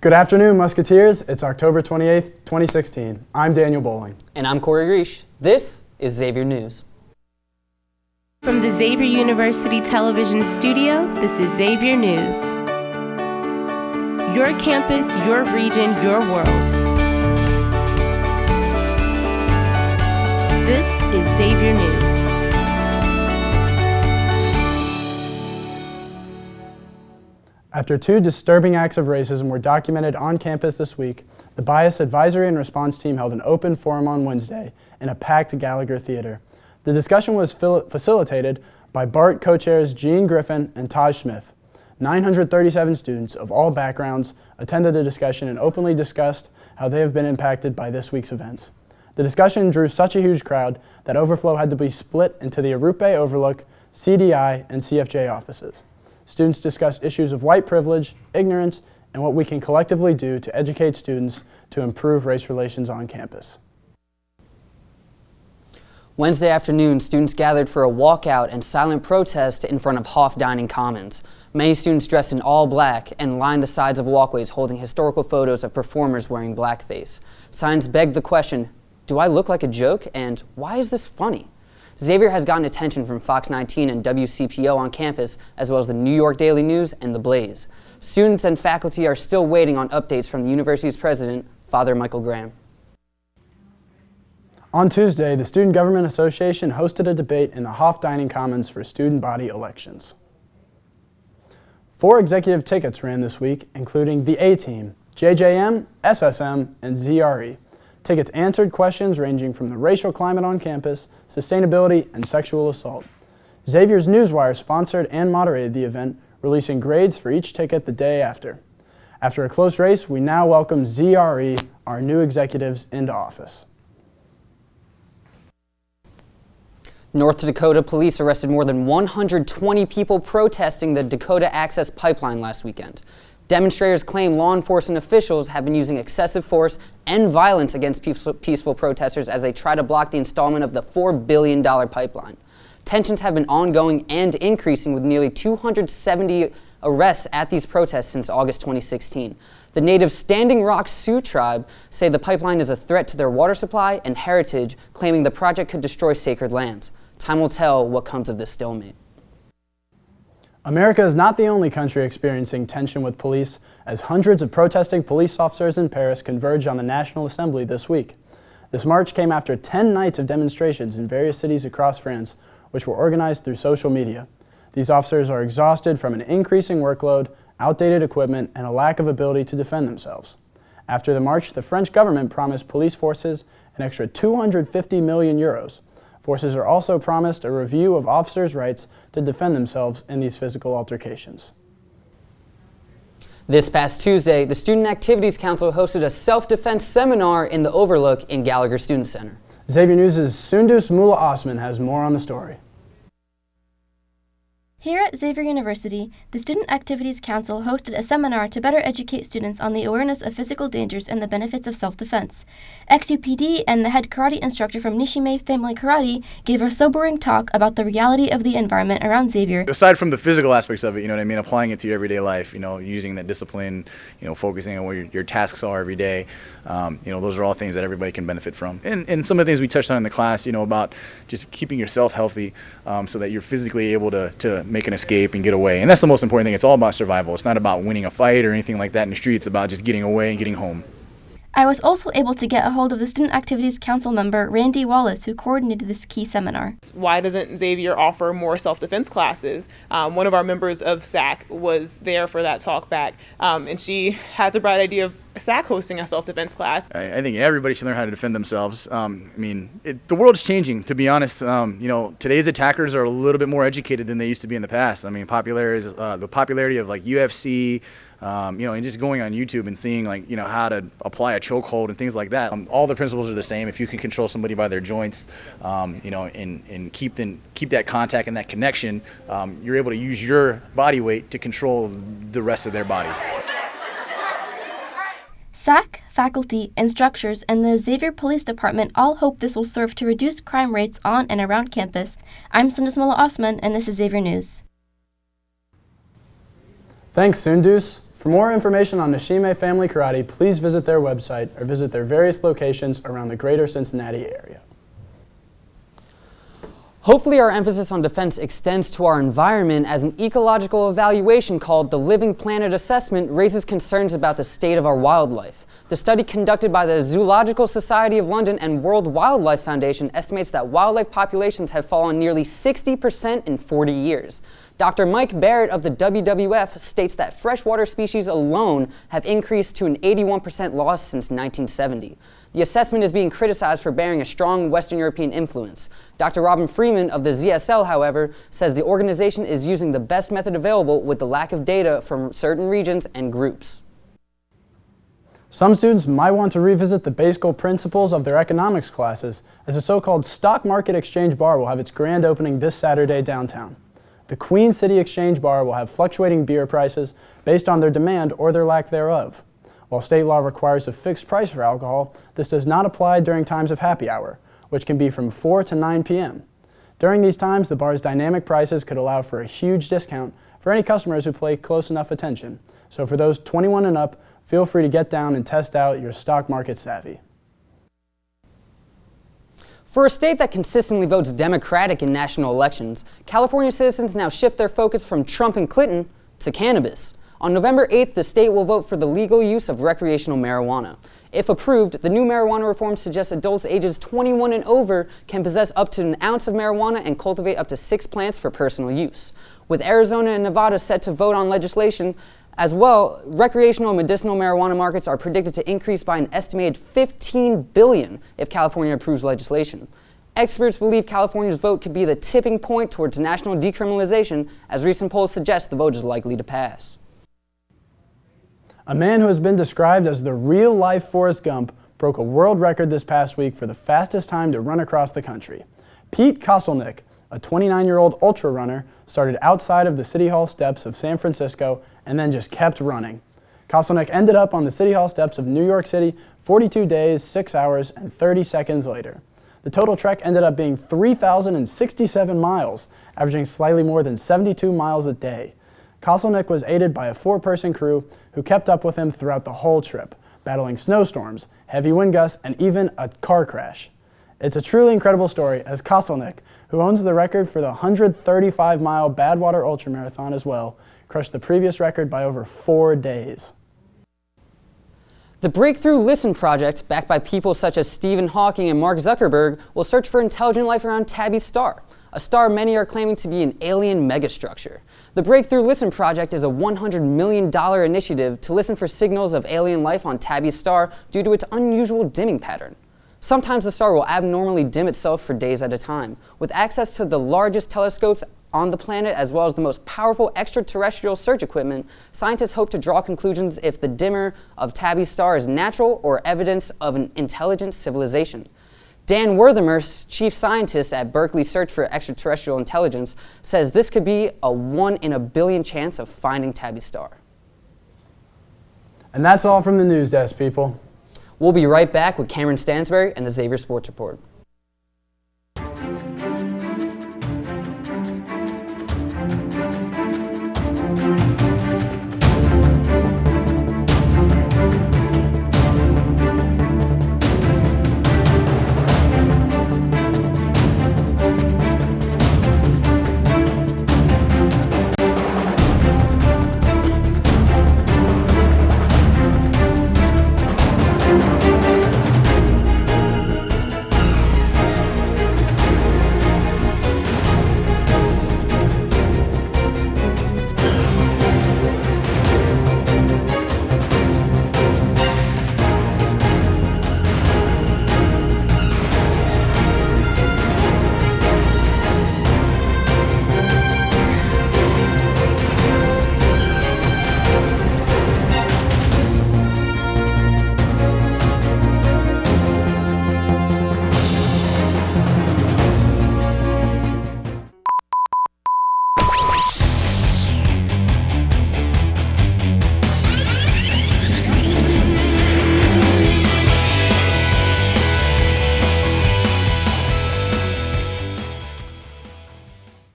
Good afternoon, Musketeers. It's October 28th, 2016. I'm Daniel Bowling. And I'm Corey Reish. This is Xavier News. From the Xavier University Television Studio, this is Xavier News. Your campus, your region, your world. This is Xavier News. After two disturbing acts of racism were documented on campus this week, the Bias Advisory and Response Team held an open forum on Wednesday in a packed Gallagher Theater. The discussion was facilitated by BART co-chairs Gene Griffin and Taj Smith. 937 students of all backgrounds attended the discussion and openly discussed how they have been impacted by this week's events. The discussion drew such a huge crowd that overflow had to be split into the Arupe Overlook, CDI, and CFJ offices. Students discussed issues of white privilege, ignorance, and what we can collectively do to educate students to improve race relations on campus. Wednesday afternoon, students gathered for a walkout and silent protest in front of Hoff Dining Commons. Many students dressed in all black and lined the sides of walkways holding historical photos of performers wearing blackface. Signs begged the question, do I look like a joke, and why is this funny? Xavier has gotten attention from Fox 19 and WCPO on campus, as well as the New York Daily News and The Blaze. Students and faculty are still waiting on updates from the university's president, Father Michael Graham. On Tuesday, the Student Government Association hosted a debate in the Hoff Dining Commons for student body elections. 4 executive tickets ran this week, including the A-Team, JJM, SSM, and ZRE. Tickets answered questions ranging from the racial climate on campus, sustainability, and sexual assault. Xavier's Newswire sponsored and moderated the event, releasing grades for each ticket the day after. After a close race, we now welcome ZRE, our new executives, into office. North Dakota police arrested more than 120 people protesting the Dakota Access Pipeline last weekend. Demonstrators claim law enforcement officials have been using excessive force and violence against peaceful protesters as they try to block the installment of the $4 billion pipeline. Tensions have been ongoing and increasing, with nearly 270 arrests at these protests since August 2016. The native Standing Rock Sioux tribe say the pipeline is a threat to their water supply and heritage, claiming the project could destroy sacred lands. Time will tell what comes of this stalemate. America is not the only country experiencing tension with police, as hundreds of protesting police officers in Paris converged on the National Assembly this week. This march came after 10 nights of demonstrations in various cities across France, which were organized through social media. These officers are exhausted from an increasing workload, outdated equipment, and a lack of ability to defend themselves. After the march, the French government promised police forces an extra 250 million euros. Forces are also promised a review of officers' rights to defend themselves in these physical altercations. This past Tuesday, the Student Activities Council hosted a self-defense seminar in the Overlook in Gallagher Student Center. Xavier News' Sundus Mullah Osman has more on the story. Here at Xavier University, the Student Activities Council hosted a seminar to better educate students on the awareness of physical dangers and the benefits of self-defense. XUPD and the head karate instructor from Nishime Family Karate gave a sobering talk about the reality of the environment around Xavier. Aside from the physical aspects of it, you know what I mean, applying it to your everyday life, you know, using that discipline, you know, focusing on what your tasks are every day, you know, those are all things that everybody can benefit from. And some of the things we touched on in the class, you know, about just keeping yourself healthy so that you're physically able to make an escape and get away. And that's the most important thing. It's all about survival. It's not about winning a fight or anything like that in the street. It's about just getting away and getting home. I was also able to get a hold of the Student Activities Council member, Randy Wallace, who coordinated this key seminar. Why doesn't Xavier offer more self-defense classes? One of our members of SAC was there for that talk back, and she had the bright idea of SAC hosting a self-defense class. I think everybody should learn how to defend themselves. I mean, the world's changing, to be honest. You know, today's attackers are a little bit more educated than they used to be in the past. I mean, the popularity of like UFC, you know, and just going on YouTube and seeing like, you know, how to apply a chokehold and things like that. All the principles are the same. If you can control somebody by their joints, you know, and keep that contact and that connection, you're able to use your body weight to control the rest of their body. SAC, faculty, instructors, and the Xavier Police Department all hope this will serve to reduce crime rates on and around campus. I'm Sundus Mullah Osman, and this is Xavier News. Thanks, Sundus. For more information on Nishime Family Karate, please visit their website or visit their various locations around the greater Cincinnati area. Hopefully our emphasis on defense extends to our environment, as an ecological evaluation called the Living Planet Assessment raises concerns about the state of our wildlife. The study conducted by the Zoological Society of London and World Wildlife Foundation estimates that wildlife populations have fallen nearly 60% in 40 years. Dr. Mike Barrett of the WWF states that freshwater species alone have increased to an 81% loss since 1970. The assessment is being criticized for bearing a strong Western European influence. Dr. Robin Freeman of the ZSL, however, says the organization is using the best method available with the lack of data from certain regions and groups. Some students might want to revisit the basic principles of their economics classes, as the so-called Stock Market Exchange Bar will have its grand opening this Saturday downtown. The Queen City Exchange Bar will have fluctuating beer prices based on their demand or their lack thereof. While state law requires a fixed price for alcohol, this does not apply during times of happy hour, which can be from 4 to 9 p.m. During these times, the bar's dynamic prices could allow for a huge discount for any customers who pay close enough attention. So for those 21 and up, feel free to get down and test out your stock market savvy. For a state that consistently votes Democratic in national elections, California citizens now shift their focus from Trump and Clinton to cannabis. On November 8th, the state will vote for the legal use of recreational marijuana. If approved, the new marijuana reform suggests adults ages 21 and over can possess up to an ounce of marijuana and cultivate up to 6 plants for personal use. With Arizona and Nevada set to vote on legislation as well, recreational and medicinal marijuana markets are predicted to increase by an estimated $15 billion if California approves legislation. Experts believe California's vote could be the tipping point towards national decriminalization, as recent polls suggest the vote is likely to pass. A man who has been described as the real-life Forrest Gump broke a world record this past week for the fastest time to run across the country. Pete Koselnick, a 29-year-old ultra runner, started outside of the City Hall steps of San Francisco and then just kept running. Koselnick ended up on the City Hall steps of New York City 42 days, 6 hours, and 30 seconds later. The total trek ended up being 3,067 miles, averaging slightly more than 72 miles a day. Koselnick was aided by a 4-person crew who kept up with him throughout the whole trip, battling snowstorms, heavy wind gusts, and even a car crash. It's a truly incredible story, as Koselnick, who owns the record for the 135-mile Badwater Ultramarathon as well, crushed the previous record by over 4 days. The Breakthrough Listen project, backed by people such as Stephen Hawking and Mark Zuckerberg, will search for intelligent life around Tabby's star, a star many are claiming to be an alien megastructure. The Breakthrough Listen project is a $100 million initiative to listen for signals of alien life on Tabby's star due to its unusual dimming pattern. Sometimes the star will abnormally dim itself for days at a time. With access to the largest telescopes on the planet as well as the most powerful extraterrestrial search equipment, scientists hope to draw conclusions if the dimmer of Tabby's star is natural or evidence of an intelligent civilization. Dan Werthermer, chief scientist at Berkeley Search for Extraterrestrial Intelligence, says this could be a 1 in a billion chance of finding Tabby's star. And that's all from the news desk, people. We'll be right back with Cameron Stansberry and the Xavier Sports Report.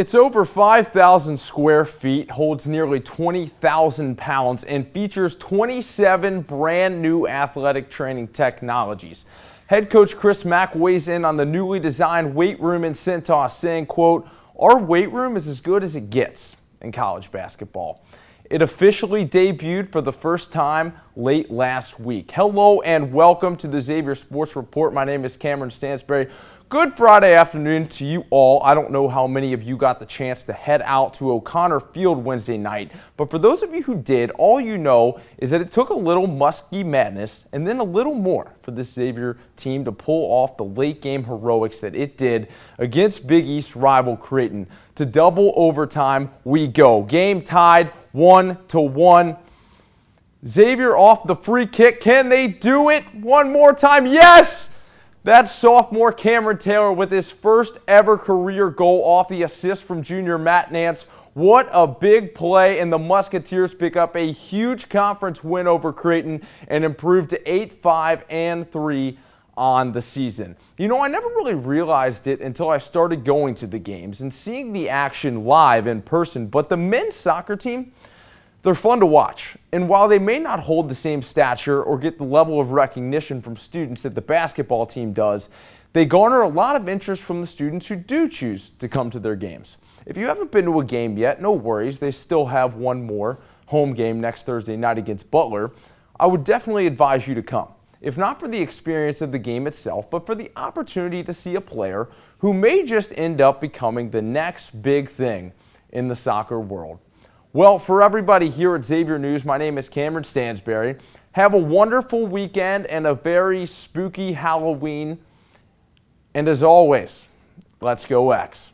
It's over 5,000 square feet, holds nearly 20,000 pounds, and features 27 brand new athletic training technologies. Head coach Chris Mack weighs in on the newly designed weight room in Cintas, saying, quote, "Our weight room is as good as it gets in college basketball." It officially debuted for the first time late last week. Hello and welcome to the Xavier Sports Report. My name is Cameron Stansberry. Good Friday afternoon to you all. I don't know how many of you got the chance to head out to O'Connor Field Wednesday night, but for those of you who did, all you know is that it took a little Muskie madness and then a little more for this Xavier team to pull off the late game heroics that it did against Big East rival Creighton. To double overtime we go. Game tied 1-1. Xavier off the free kick. Can they do it one more time? Yes! That's sophomore Cameron Taylor with his first ever career goal off the assist from junior Matt Nance. What a big play, and the Musketeers pick up a huge conference win over Creighton and improve to 8-5-3 on the season. You know, I never really realized it until I started going to the games and seeing the action live in person, but the men's soccer team, they're fun to watch, and while they may not hold the same stature or get the level of recognition from students that the basketball team does, they garner a lot of interest from the students who do choose to come to their games. If you haven't been to a game yet, no worries, they still have one more home game next Thursday night against Butler. I would definitely advise you to come, if not for the experience of the game itself, but for the opportunity to see a player who may just end up becoming the next big thing in the soccer world. Well, for everybody here at Xavier News, my name is Cameron Stansberry. Have a wonderful weekend and a very spooky Halloween. And as always, let's go X.